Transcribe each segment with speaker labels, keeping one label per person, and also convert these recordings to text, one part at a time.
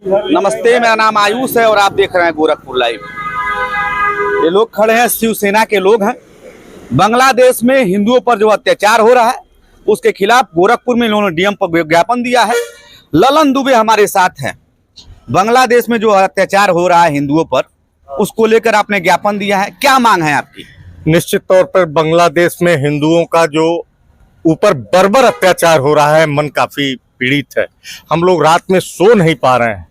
Speaker 1: नमस्ते, मेरा नाम आयुष है और आप देख रहे हैं गोरखपुर लाइव। ये लोग खड़े हैं, शिवसेना के लोग हैं। बांग्लादेश में हिंदुओं पर जो अत्याचार हो रहा है उसके खिलाफ गोरखपुर में इन्होंने डीएम पर विज्ञापन दिया है। ललन दुबे हमारे साथ हैं। बांग्लादेश में जो अत्याचार हो रहा है हिंदुओं पर, उसको लेकर आपने ज्ञापन दिया है, क्या मांग है आपकी?
Speaker 2: निश्चित तौर पर बांग्लादेश में हिंदुओं का जो ऊपर बर्बर अत्याचार हो रहा है, मन काफी पीड़ित है। हम लोग रात में सो नहीं पा रहे हैं।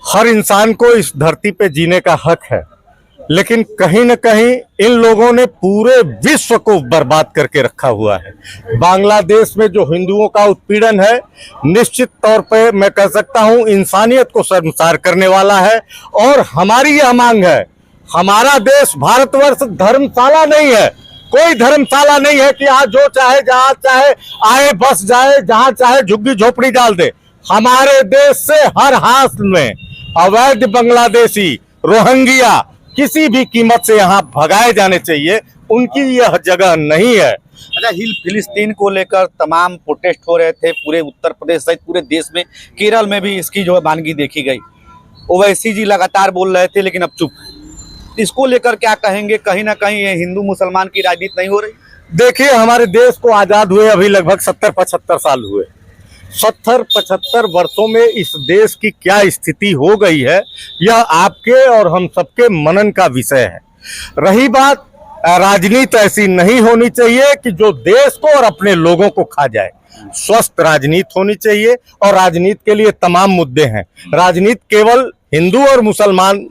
Speaker 2: हर इंसान को इस धरती पे जीने का हक है, लेकिन कहीं न कहीं इन लोगों ने पूरे विश्व को बर्बाद करके रखा हुआ है। बांग्लादेश में जो हिंदुओं का उत्पीड़न है, निश्चित तौर पे मैं कह सकता हूं इंसानियत को शर्मसार करने वाला है। और हमारी यह मांग है, हमारा देश भारतवर्ष धर्मशाला नहीं है, कोई धर्मशाला नहीं है कि आज जो चाहे जहां चाहे आए बस जाए, जहां चाहे झुग्गी झोपड़ी डाल दे। हमारे देश से हर हाथ में अवैध बांग्लादेशी, रोहिंग्या किसी भी कीमत से यहाँ भगाए जाने चाहिए। उनकी यह जगह नहीं है।
Speaker 1: अच्छा, फिलिस्तीन को लेकर तमाम प्रोटेस्ट हो रहे थे पूरे उत्तर प्रदेश सहित पूरे देश में। केरल में भी इसकी जो है वानगी देखी गई। ओवैसी जी लगातार बोल रहे थे, लेकिन अब चुप। इसको लेकर क्या कहेंगे? कहीं ना कहीं ये हिंदू मुसलमान की राजनीति नहीं हो रही?
Speaker 2: देखिए, हमारे देश को आजाद हुए अभी लगभग 70-75 साल हुए। 70-75 वर्षों में इस देश की क्या स्थिति हो गई है, यह आपके और हम सबके मनन का विषय है। रही बात, राजनीति ऐसी नहीं होनी चाहिए कि जो देश को और अपने लोगों को खा जाए। स्वस्थ राजनीति होनी चाहिए और राजनीति के लिए तमाम मुद्दे हैं। राजनीति केवल हिंदू और मुसलमान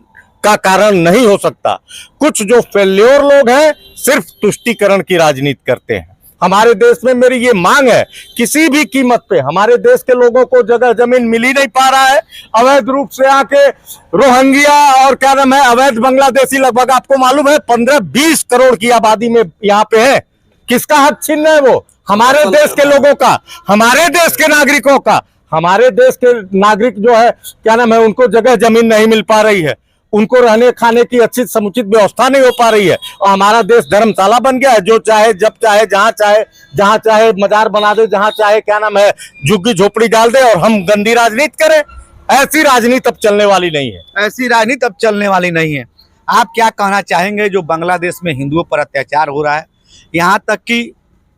Speaker 2: का कारण नहीं हो सकता। कुछ जो फेल्योर लोग हैं सिर्फ तुष्टीकरण की राजनीति करते हैं। हमारे देश में मेरी ये मांग है, किसी भी कीमत पे हमारे देश के लोगों को जगह जमीन मिल ही नहीं पा रहा है। अवैध रूप से आके रोहिंग्या और क्या नाम है अवैध बांग्लादेशी, लगभग आपको मालूम है 15-20 करोड़ की आबादी में यहाँ पे है। किसका हक छीन रहे हैं वो? हमारे देश के लोगों का, हमारे देश के नागरिकों का। हमारे देश के नागरिक जो है क्या नाम है, उनको जगह जमीन नहीं मिल पा रही है, उनको रहने खाने की अच्छी समुचित व्यवस्था नहीं हो पा रही है। और हमारा देश धर्मशाला बन गया है। जो चाहे जब चाहे जहां चाहे मजार बना दे, जहां चाहे क्या नाम है झुग्गी झोपड़ी डाल दे और हम गंदी राजनीति करें। ऐसी राजनीति अब चलने वाली नहीं है।
Speaker 1: ऐसी राजनीति अब चलने वाली नहीं है। आप क्या कहना चाहेंगे? जो बांग्लादेश में हिंदुओं पर अत्याचार हो रहा है, यहाँ तक कि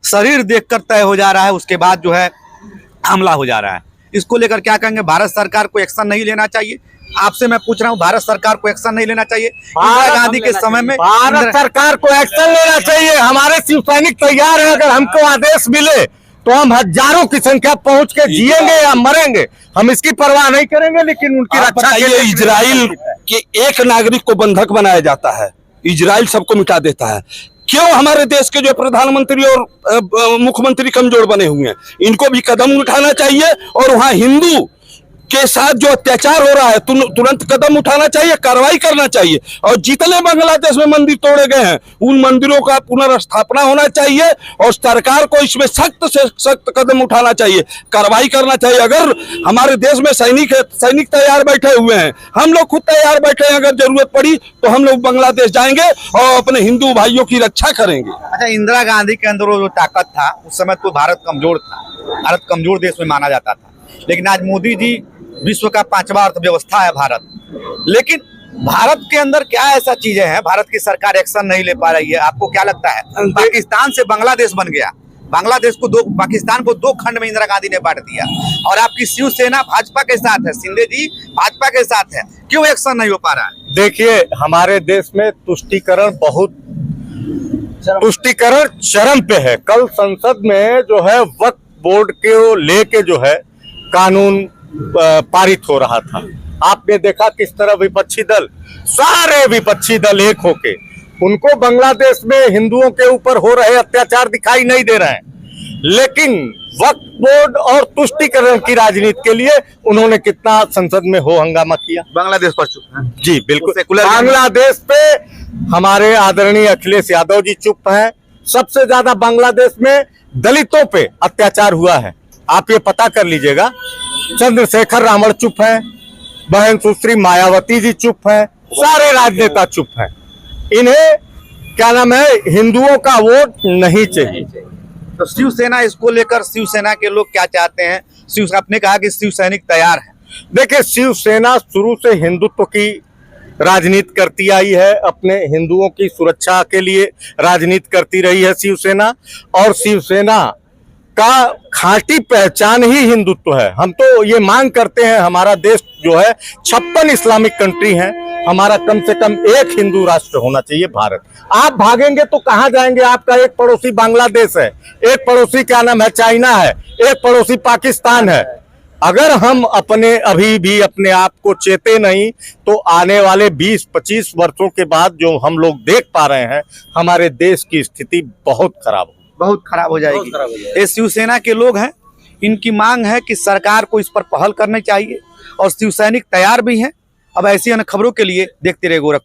Speaker 1: शरीर देखकर तय हो जा रहा है, उसके बाद जो है हमला हो जा रहा है, इसको लेकर क्या कहेंगे? भारत सरकार को एक्शन नहीं लेना चाहिए? आपसे मैं पूछ रहा हूँ, भारत सरकार को एक्शन नहीं लेना चाहिए? इंदिरा गांधी के समय में
Speaker 2: भारत सरकार को एक्शन लेना चाहिए। हमारे शिव सैनिक तैयार है। अगर हमको आदेश मिले तो हम हजारों की संख्या पहुंच के जिएंगे या मरेंगे, हम इसकी परवाह नहीं करेंगे। लेकिन उनकी रक्षा के लिए
Speaker 3: इजराइल के एक नागरिक को बंधक बनाया जाता है, इजराइल सबको मिटा देता है। क्यों हमारे देश के जो प्रधानमंत्री और मुख्यमंत्री कमजोर बने हुए हैं? इनको भी कदम उठाना चाहिए और वहां हिंदू के साथ जो अत्याचार हो रहा है तुरंत कदम उठाना चाहिए, कार्रवाई करना चाहिए। और जितने बांग्लादेश में मंदिर तोड़े गए हैं उन मंदिरों का पुनर्स्थापना होना चाहिए और सरकार को इसमें सख्त से सख्त कदम उठाना चाहिए, कार्रवाई करना चाहिए। अगर हमारे देश में सैनिक तैयार बैठे हुए हैं, हम लोग खुद तैयार बैठे हैं, अगर जरूरत पड़ी तो हम लोग बांग्लादेश जाएंगे और अपने हिंदू भाइयों की रक्षा करेंगे।
Speaker 1: अच्छा, इंदिरा गांधी के अंदर जो ताकत था उस समय तो भारत कमजोर था, भारत कमजोर देश में माना जाता था। लेकिन आज मोदी जी, विश्व का 5वां अर्थव्यवस्था है भारत, लेकिन भारत के अंदर क्या ऐसा चीजें हैं, भारत की सरकार एक्शन नहीं ले पा रही है? आपको क्या लगता है? पाकिस्तान से बांग्लादेश बन गया, पाकिस्तान को 2 खंड में इंदिरा गांधी ने बांट दिया और आपकी शिवसेना भाजपा के साथ है, शिंदे जी भाजपा के साथ है। क्यों एक्शन नहीं हो पा रहा है?
Speaker 2: देखिए, हमारे देश में तुष्टीकरण चरम पे है। कल संसद में जो है वक्फ बोर्ड को लेके जो है कानून पारित हो रहा था। आपने देखा किस तरह विपक्षी दल, सारे विपक्षी दल एक होके, उनको बांग्लादेश में हिंदुओं के ऊपर हो रहे अत्याचार दिखाई नहीं दे रहे हैं। लेकिन वक्फ बोर्ड और तुष्टीकरण की राजनीति के लिए उन्होंने कितना संसद में हो हंगामा किया।
Speaker 1: बांग्लादेश पर चुप है
Speaker 2: जी, बिल्कुल। बांग्लादेश पे हमारे आदरणीय अखिलेश यादव जी चुप हैं। सबसे ज्यादा बांग्लादेश में दलितों पे अत्याचार हुआ है, आप ये पता कर लीजिएगा। चंद्रशेखर रावण चुप है, बहन सुश्री मायावती जी चुप है, सारे राजनेता चुप हैं। इन्हें क्या नाम है, हिंदुओं का वोट नहीं चाहिए।
Speaker 1: तो शिवसेना, इसको लेकर शिवसेना के लोग क्या चाहते हैं? आपने कहा कि शिव सैनिक तैयार है,
Speaker 2: देखिए, शिवसेना शुरू से हिंदुत्व की राजनीति करती आई है, अपने हिंदुओं की सुरक्षा के लिए राजनीति करती रही है शिवसेना, और शिवसेना का खांटी पहचान ही हिंदुत्व है। हम तो ये मांग करते हैं, हमारा देश जो है 56 इस्लामिक कंट्री है, हमारा कम से कम एक हिंदू राष्ट्र होना चाहिए, भारत। आप भागेंगे तो कहाँ जाएंगे? आपका एक पड़ोसी बांग्लादेश है, एक पड़ोसी क्या नाम है चाइना है, एक पड़ोसी पाकिस्तान है। अगर हम अभी भी अपने आप को चेते नहीं तो आने वाले 20-25 वर्षों के बाद जो हम लोग देख पा रहे हैं, हमारे देश की स्थिति बहुत खराब
Speaker 1: हो जाएगी। ये शिवसेना के लोग हैं, इनकी मांग है कि सरकार को इस पर पहल करनी चाहिए और शिवसैनिक तैयार भी हैं। अब ऐसी अन्य खबरों के लिए देखते रहिए गोरखपुर।